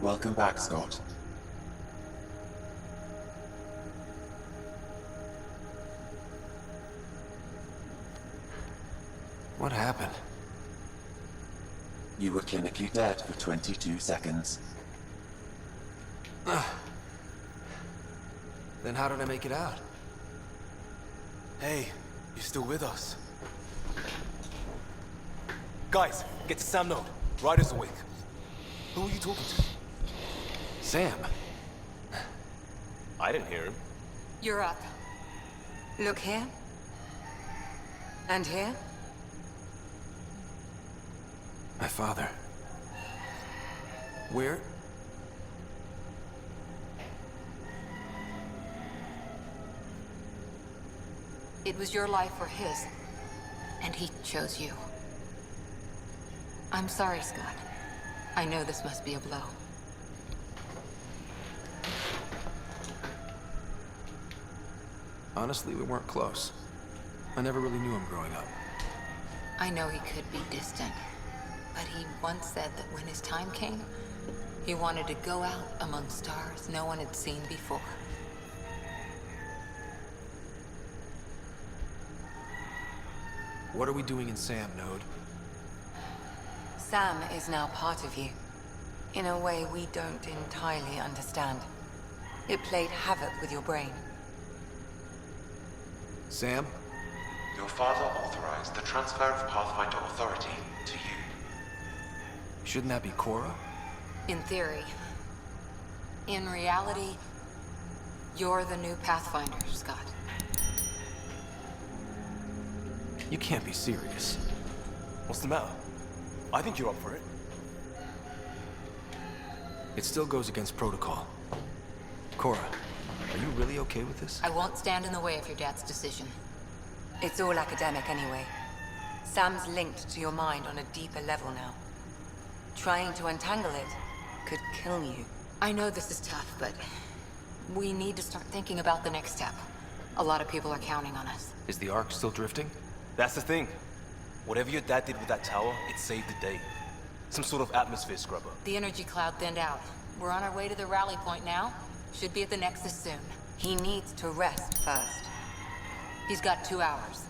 Welcome back, Scott. What happened? You were clinically dead for 22 seconds. Then how did I make it out? Hey, you're still with us. Guys, get to Sam Node. Ryder's awake. Who are you talking to? Sam. I didn't hear him. You're up. Look here. And here. My father. Where? It was your life or his. And he chose you. I'm sorry, Scott. I know this must be a blow. Honestly, we weren't close. I never really knew him growing up. I know he could be distant, but he once said that when his time came, he wanted to go out among stars no one had seen before. What are we doing in Sam Node? Sam is now part of you, in a way we don't entirely understand. It played havoc with your brain. Sam? Your father authorized the transfer of Pathfinder authority to you. Shouldn't that be Cora? In theory. In reality, you're the new Pathfinder, Scott. You can't be serious. What's the matter? I think you're up for it. It still goes against protocol. Cora, are you really okay with this? I won't stand in the way of your dad's decision. It's all academic anyway. Sam's linked to your mind on a deeper level now. Trying to untangle it could kill you. I know this is tough, but we need to start thinking about the next step. A lot of people are counting on us. Is the Ark still drifting? That's the thing. Whatever your dad did with that tower, it saved the day. Some sort of atmosphere scrubber. The energy cloud thinned out. We're on our way to the rally point now. Should be at the Nexus soon. He needs to rest first. He's got 2 hours.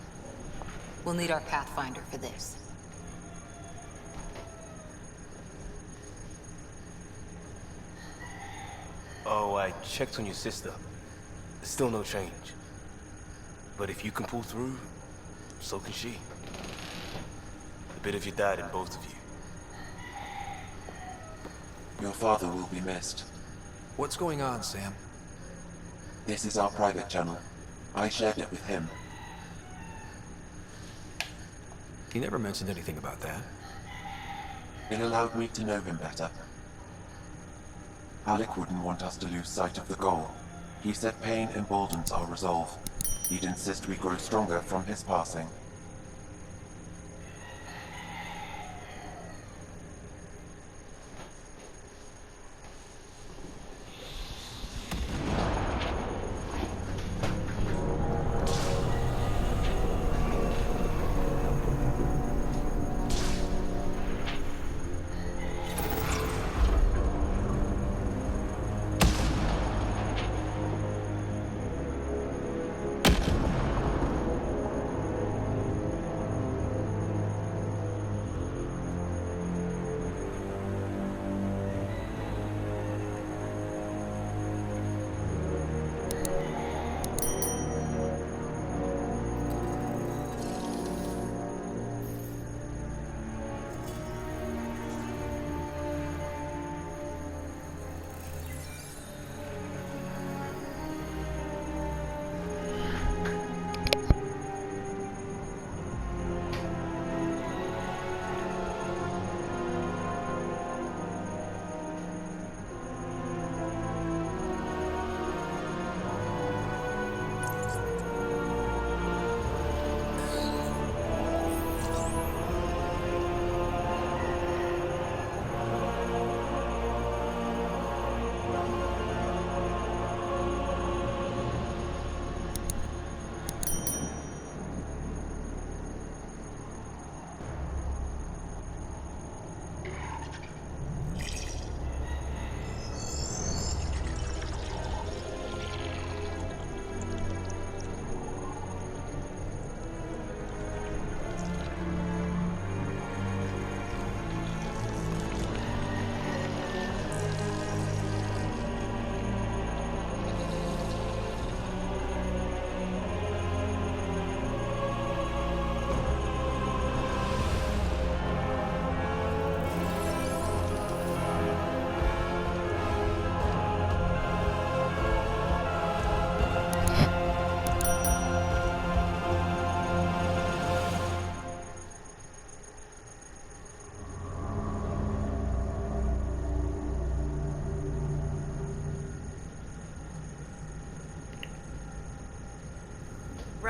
We'll need our Pathfinder for this. Oh, I checked on your sister. Still no change. But if you can pull through, so can she. A bit of your dad in both of you. Your father will be missed. What's going on, Sam? This is our private channel. I shared it with him. He never mentioned anything about that. It allowed me to know him better. Alec wouldn't want us to lose sight of the goal. He said pain emboldens our resolve. He'd insist we grow stronger from his passing.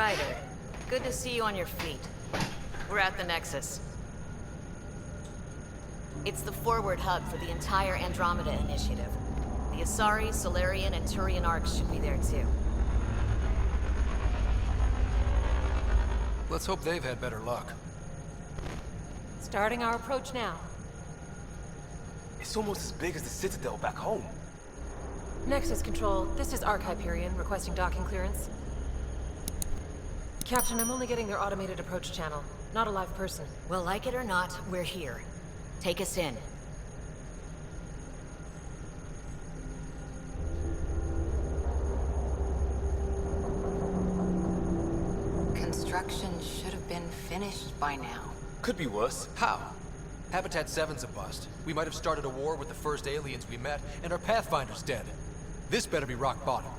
Ryder, good to see you on your feet. We're at the Nexus. It's the forward hub for the entire Andromeda initiative. The Asari, Solarian, and Turian arcs should be there too. Let's hope they've had better luck. Starting our approach now. It's almost as big as the Citadel back home. Nexus Control, this is Arch Hyperion requesting docking clearance. Captain, I'm only getting their automated approach channel, not a live person. Well, like it or not, we're here. Take us in. Construction should have been finished by now. Could be worse. How? Habitat 7's a bust. We might have started a war with the first aliens we met, and our Pathfinder's dead. This better be rock bottom.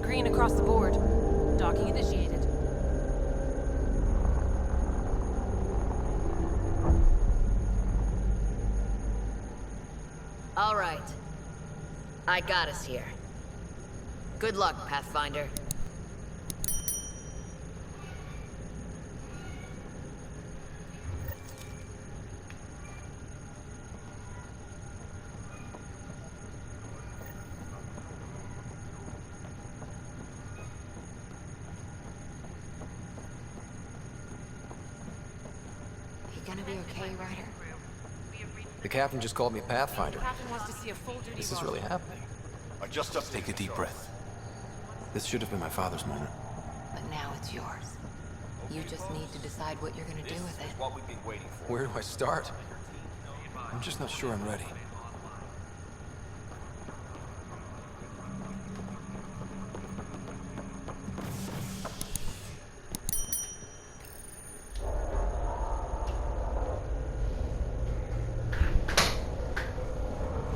Green across the board. Docking initiated. All right. I got us here. Good luck, Pathfinder. You gonna be okay, Ryder? The captain just called me Pathfinder. Captain wants to see a full duty. This is really happening. Take a deep breath. This should have been my father's moment. But now it's yours. You just need to decide what you're gonna do with it. What we've been waiting for. Where do I start? I'm just not sure I'm ready.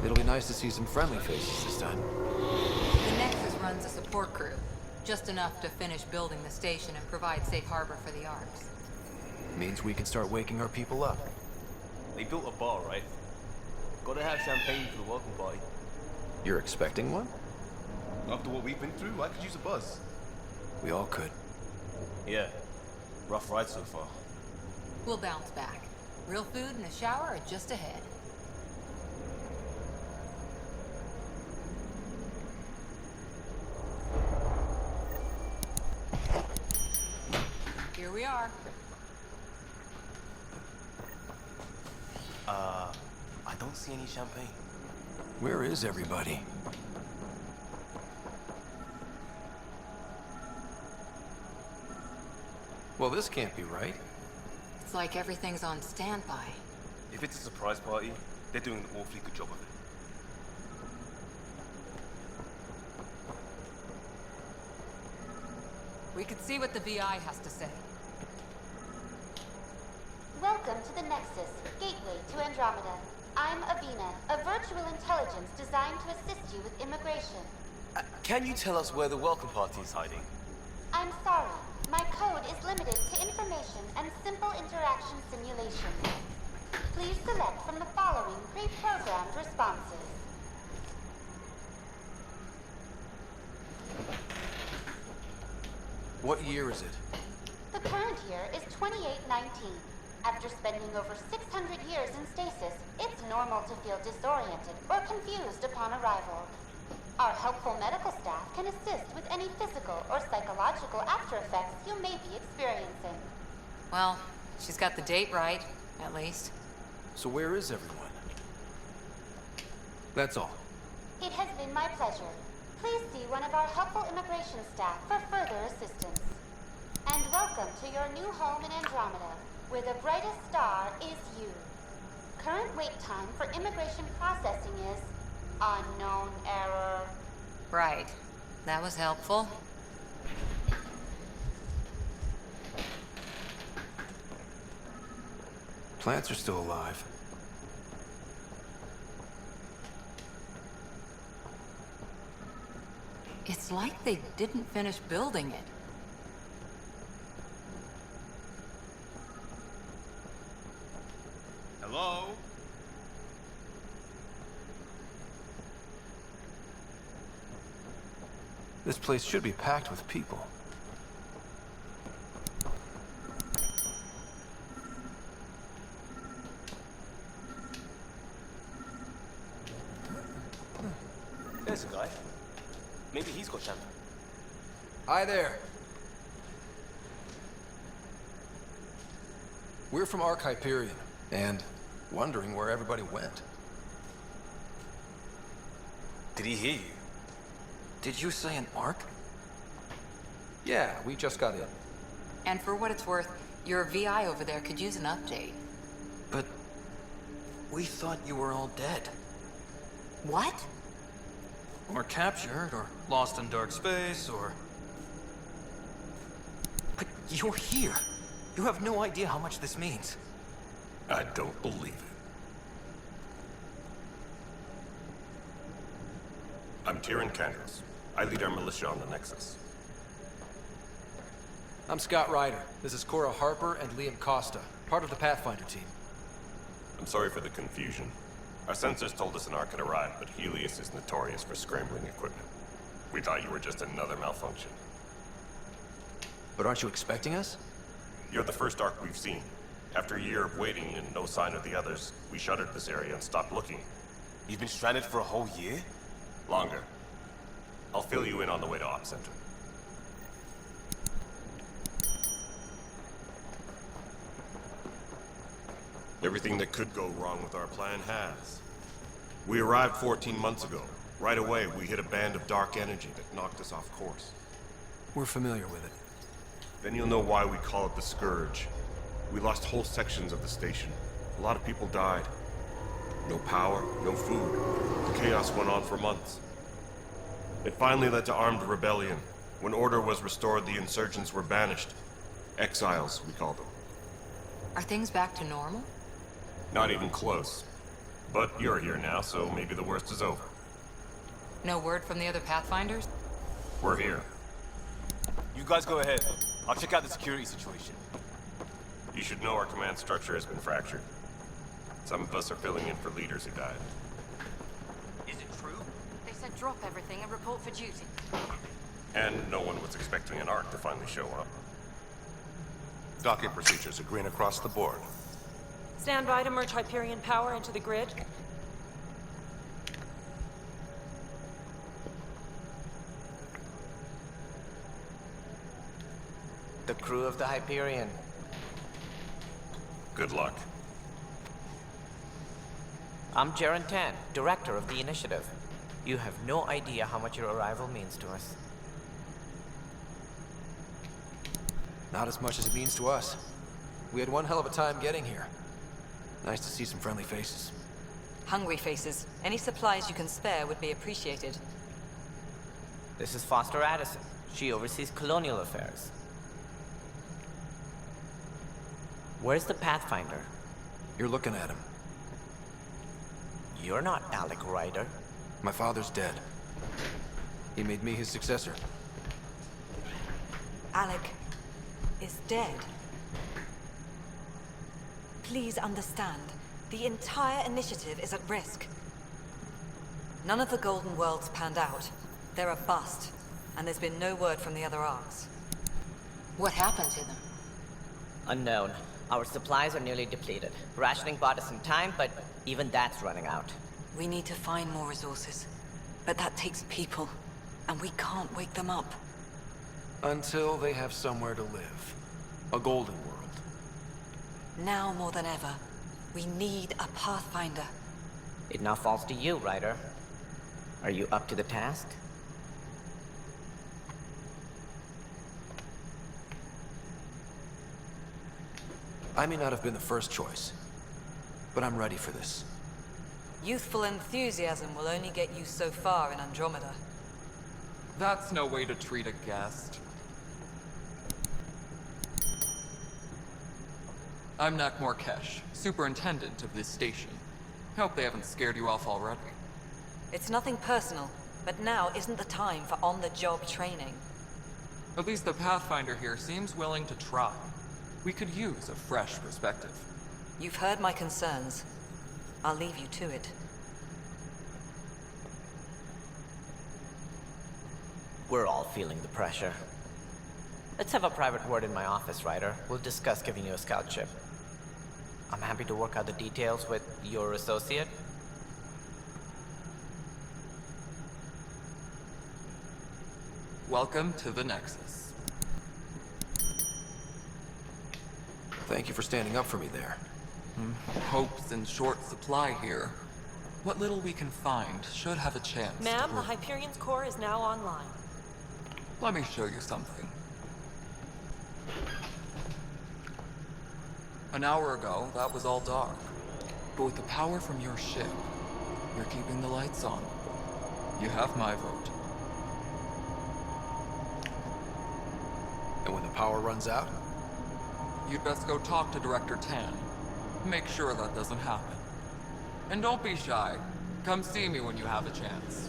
It'll be nice to see some friendly faces this time. The Nexus runs a support crew. Just enough to finish building the station and provide safe harbor for the arcs. Means we can start waking our people up. They built a bar, right? Gotta have champagne for the welcome party. You're expecting one? After what we've been through, I could use a buzz. We all could. Yeah. Rough ride so far. We'll bounce back. Real food and a shower are just ahead. Here we are. I don't see any champagne. Where is everybody? Well, this can't be right. It's like everything's on standby. If it's a surprise party, they're doing an awfully good job of it. We could see what the VI has to say. Welcome to the Nexus, gateway to Andromeda. I'm Avina, a virtual intelligence designed to assist you with immigration. Can you tell us where the welcome party is hiding? I'm sorry, my code is limited to information and simple interaction simulation. Please select from the following pre-programmed responses. What year is it? The current year is 2819. After spending over 600 years in stasis, it's normal to feel disoriented or confused upon arrival. Our helpful medical staff can assist with any physical or psychological after effects you may be experiencing. Well, she's got the date right, at least. So where is everyone? That's all. It has been my pleasure. Please see one of our helpful immigration staff for further assistance. And welcome to your new home in Andromeda, where the brightest star is you. Current wait time for immigration processing is unknown error. Right. That was helpful. Plants are still alive. It's like they didn't finish building it. Hello? This place should be packed with people. there's a guy. Maybe he's got champion. Hi there. We're from Hyperion, and wondering where everybody went. Did he hear you? Did you say an arc? Yeah, we just got in. And for what it's worth, your VI over there could use an update. But we thought you were all dead. What? Or captured, or lost in dark space, or... But you're here. You have no idea how much this means. I don't believe it. I'm Tyrion Candros. I lead our militia on the Nexus. I'm Scott Ryder. This is Cora Harper and Liam Costa, part of the Pathfinder team. I'm sorry for the confusion. Our sensors told us an arc had arrived, but Helios is notorious for scrambling equipment. We thought you were just another malfunction. But aren't you expecting us? You're the first arc we've seen. After a year of waiting and no sign of the others, we shuttered this area and stopped looking. You've been stranded for a whole year? Longer. I'll fill you in on the way to Op Center. Everything that could go wrong with our plan has. We arrived 14 months ago. Right away, we hit a band of dark energy that knocked us off course. We're familiar with it. Then you'll know why we call it the Scourge. We lost whole sections of the station. A lot of people died. No power, no food. The chaos went on for months. It finally led to armed rebellion. When order was restored, the insurgents were banished. Exiles, we call them. Are things back to normal? Not even close. But you're here now, so maybe the worst is over. No word from the other Pathfinders? We're here. You guys go ahead. I'll check out the security situation. You should know our command structure has been fractured. Some of us are filling in for leaders who died. Is it true? They said drop everything and report for duty. And no one was expecting an arc to finally show up. Docking procedures are green across the board. Stand by to merge Hyperion power into the grid. The crew of the Hyperion. Good luck. I'm Jaren Tan, director of the initiative. You have no idea how much your arrival means to us. Not as much as it means to us. We had one hell of a time getting here. Nice to see some friendly faces. Hungry faces. Any supplies you can spare would be appreciated. This is Foster Addison. She oversees colonial affairs. Where's the Pathfinder? You're looking at him. You're not Alec Ryder. My father's dead. He made me his successor. Alec is dead. Please understand, the entire initiative is at risk. None of the Golden Worlds panned out. They're a bust, and there's been no word from the other arcs. What happened to them? Unknown. Our supplies are nearly depleted. Rationing bought us some time, but even that's running out. We need to find more resources. But that takes people, and we can't wake them up. Until they have somewhere to live. A golden world. Now more than ever, we need a Pathfinder. It now falls to you, Ryder. Are you up to the task? I may not have been the first choice, but I'm ready for this. Youthful enthusiasm will only get you so far in Andromeda. That's no way to treat a guest. I'm Nak Morkesh, superintendent of this station. Hope they haven't scared you off already. It's nothing personal, but now isn't the time for on-the-job training. At least the Pathfinder here seems willing to try. We could use a fresh perspective. You've heard my concerns. I'll leave you to it. We're all feeling the pressure. Let's have a private word in my office, Ryder. We'll discuss giving you a scout ship. I'm happy to work out the details with your associate. Welcome to the Nexus. Thank you for standing up for me there. Hope's in short supply here. What little we can find should have a chance. Ma'am, the Hyperion's core is now online. Let me show you something. An hour ago, that was all dark. But with the power from your ship, you're keeping the lights on. You have my vote. And when the power runs out? You'd best go talk to Director Tan. Make sure that doesn't happen. And don't be shy. Come see me when you have a chance.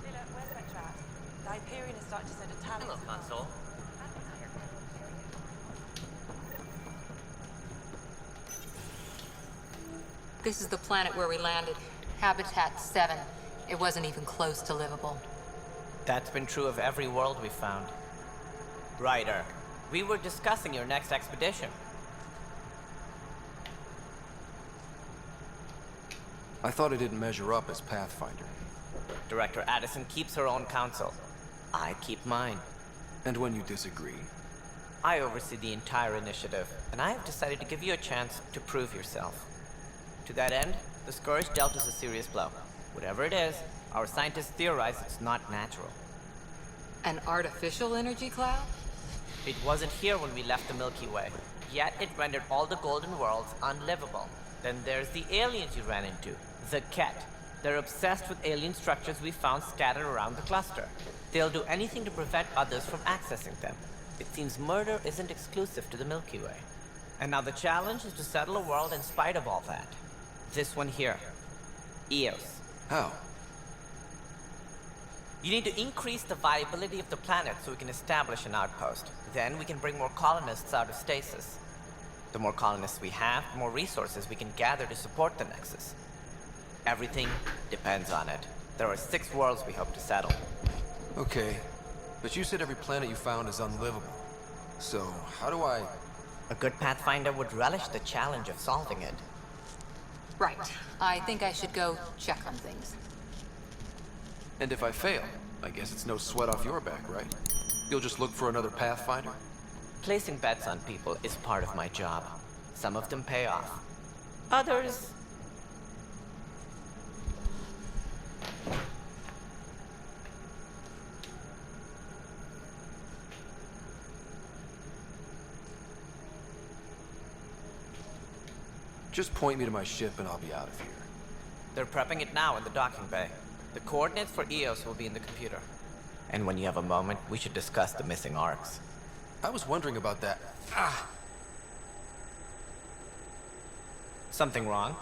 Where's that chat? The Hyperion is starting to send a talent. Hello, console. This is the planet where we landed. Habitat 7. It wasn't even close to livable. That's been true of every world we found. Ryder, we were discussing your next expedition. I thought it didn't measure up as Pathfinder. Director Addison keeps her own counsel. I keep mine. And when you disagree? I oversee the entire initiative, and I have decided to give you a chance to prove yourself. To that end, the Scourge dealt us a serious blow. Whatever it is, our scientists theorize it's not natural. An artificial energy cloud? It wasn't here when we left the Milky Way, yet it rendered all the golden worlds unlivable. Then there's the aliens you ran into, the Ket. They're obsessed with alien structures we found scattered around the cluster. They'll do anything to prevent others from accessing them. It seems murder isn't exclusive to the Milky Way. And now the challenge is to settle a world in spite of all that. This one here. Eos. How? You need to increase the viability of the planet so we can establish an outpost. Then we can bring more colonists out of stasis. The more colonists we have, the more resources we can gather to support the Nexus. Everything depends on it. There are 6 worlds we hope to settle. Okay, but you said every planet you found is unlivable. So, how do I... A good Pathfinder would relish the challenge of solving it. Right. I think I should go check on things. And if I fail, I guess it's no sweat off your back, right? You'll just look for another Pathfinder? Placing bets on people is part of my job. Some of them pay off. Others... Just point me to my ship and I'll be out of here. They're prepping it now in the docking bay. The coordinates for Eos will be in the computer. And when you have a moment, we should discuss the missing arcs. I was wondering about that. Something wrong?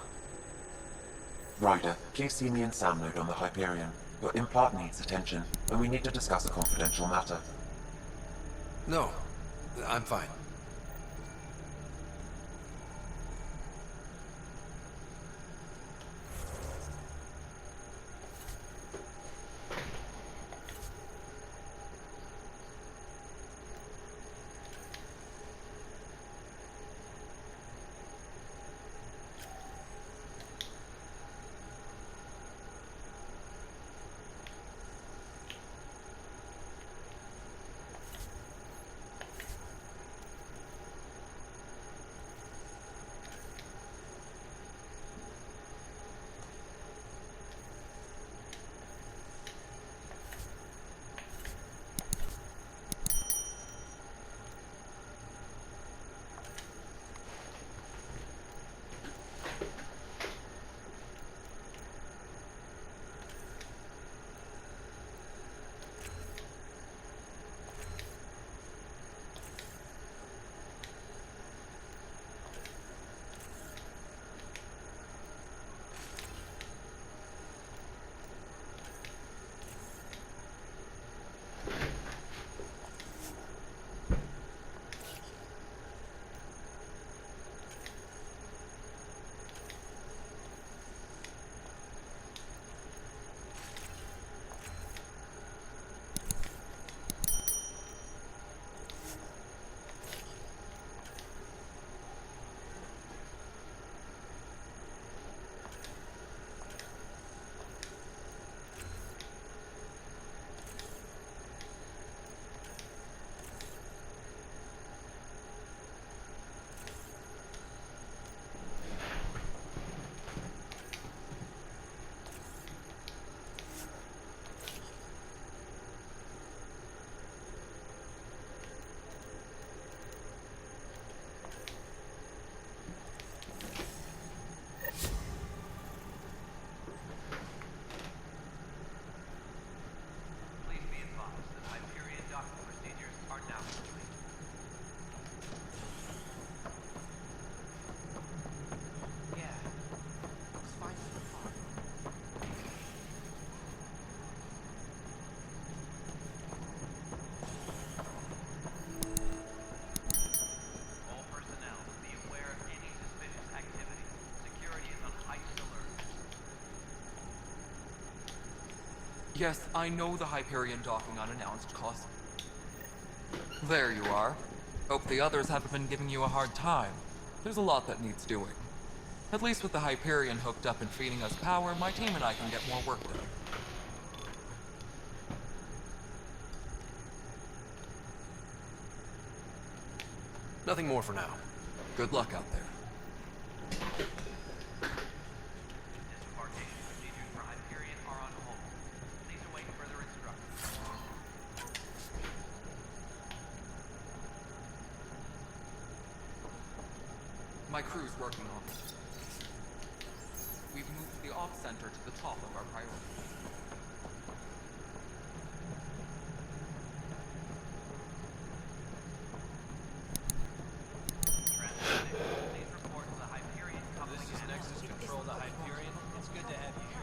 Ryder, please see me and Sam node on the Hyperion. Your implant needs attention, and we need to discuss a confidential matter. No, I'm fine. Yes, I know the Hyperion docking unannounced cost. There you are. Hope the others haven't been giving you a hard time. There's a lot that needs doing. At least with the Hyperion hooked up and feeding us power, my team and I can get more work done. Nothing more for now. Good luck out there. My crew's working on it. We've moved the ops center to the top of our priority. This is Nexus Control, the Hyperion. It's good to have you here.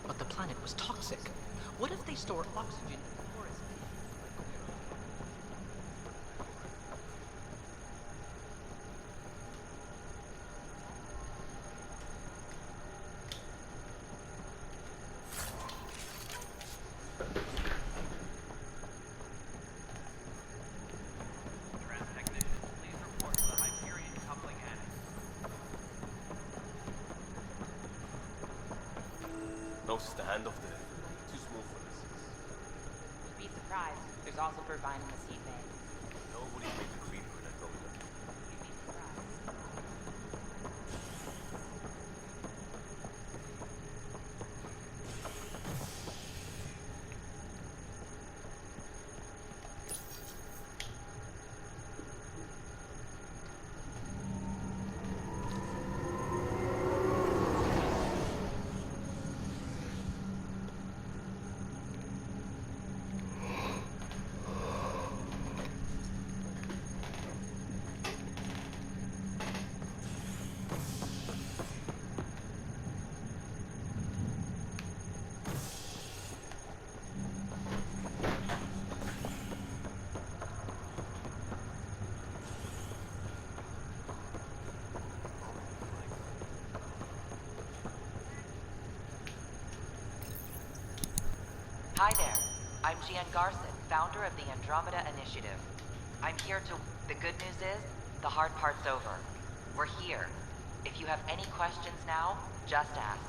But the planet was toxic. What if they store oxygen in the forest? Notice the handoff there. Too small for this. You'd be surprised. There's also Purvine in the seed bay. Nobody made the creeper in Andromeda. You'd be surprised. Hi there. I'm Gian Garson, founder of the Andromeda Initiative. I'm here to... The good news is, the hard part's over. We're here. If you have any questions now, just ask.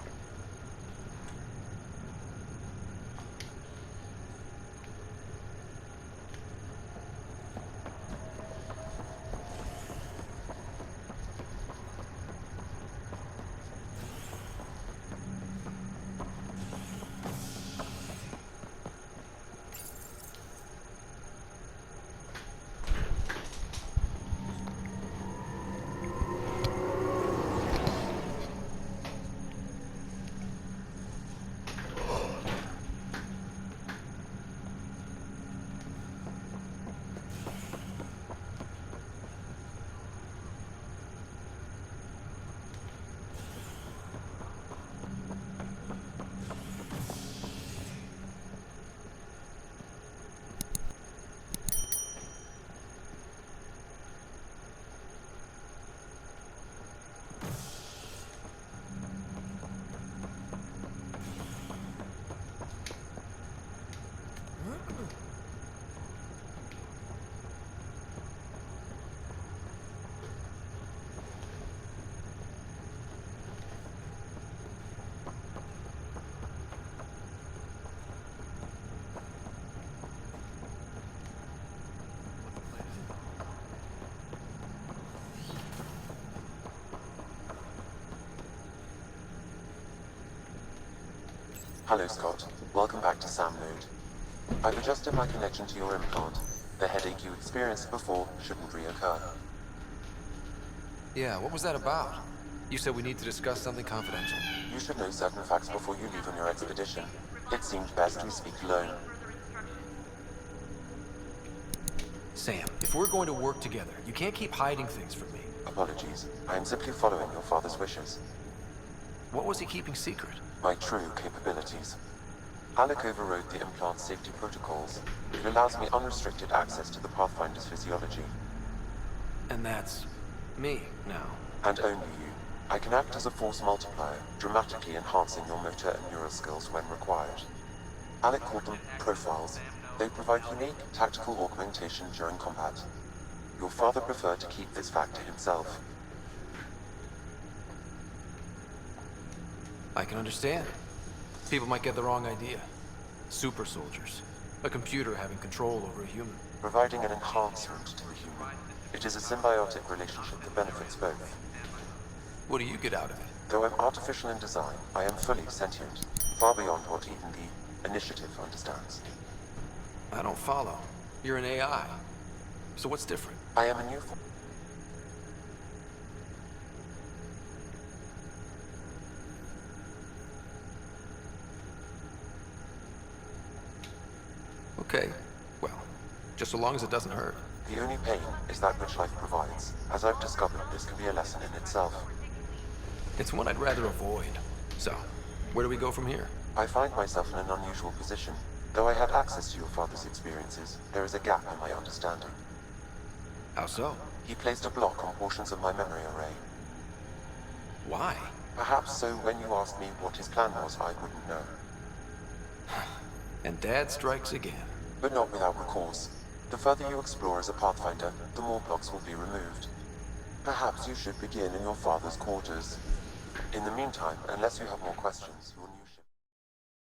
Hello, Scott. Welcome back to Sam Mode. I've adjusted my connection to your implant. The headache you experienced before shouldn't reoccur. Yeah, what was that about? You said we need to discuss something confidential. You should know certain facts before you leave on your expedition. It seemed best we speak alone. Sam, if we're going to work together, you can't keep hiding things from me. Apologies. I am simply following your father's wishes. What was he keeping secret? My true capabilities. Alec overrode the implant's safety protocols. It allows me unrestricted access to the Pathfinder's physiology. And that's me now. And only you. I can act as a force multiplier, dramatically enhancing your motor and neural skills when required. Alec called them profiles. They provide unique tactical augmentation during combat. Your father preferred to keep this fact to himself. I can understand. People might get the wrong idea. Super soldiers. A computer having control over a human. Providing an enhancement to the human. It is a symbiotic relationship that benefits both. What do you get out of it? Though I'm artificial in design, I am fully sentient, far beyond what even the Initiative understands. I don't follow. You're an AI. So what's different? I am a new form. Okay, well, just so long as it doesn't hurt. The only pain is that which life provides. As I've discovered, this can be a lesson in itself. It's one I'd rather avoid. So, where do we go from here? I find myself in an unusual position. Though I had access to your father's experiences, there is a gap in my understanding. How so? He placed a block on portions of my memory array. Why? Perhaps so when you asked me what his plan was, I wouldn't know. And Dad strikes again. But not without recourse. The further you explore as a Pathfinder, the more blocks will be removed. Perhaps you should begin in your father's quarters. In the meantime, unless you have more questions, your new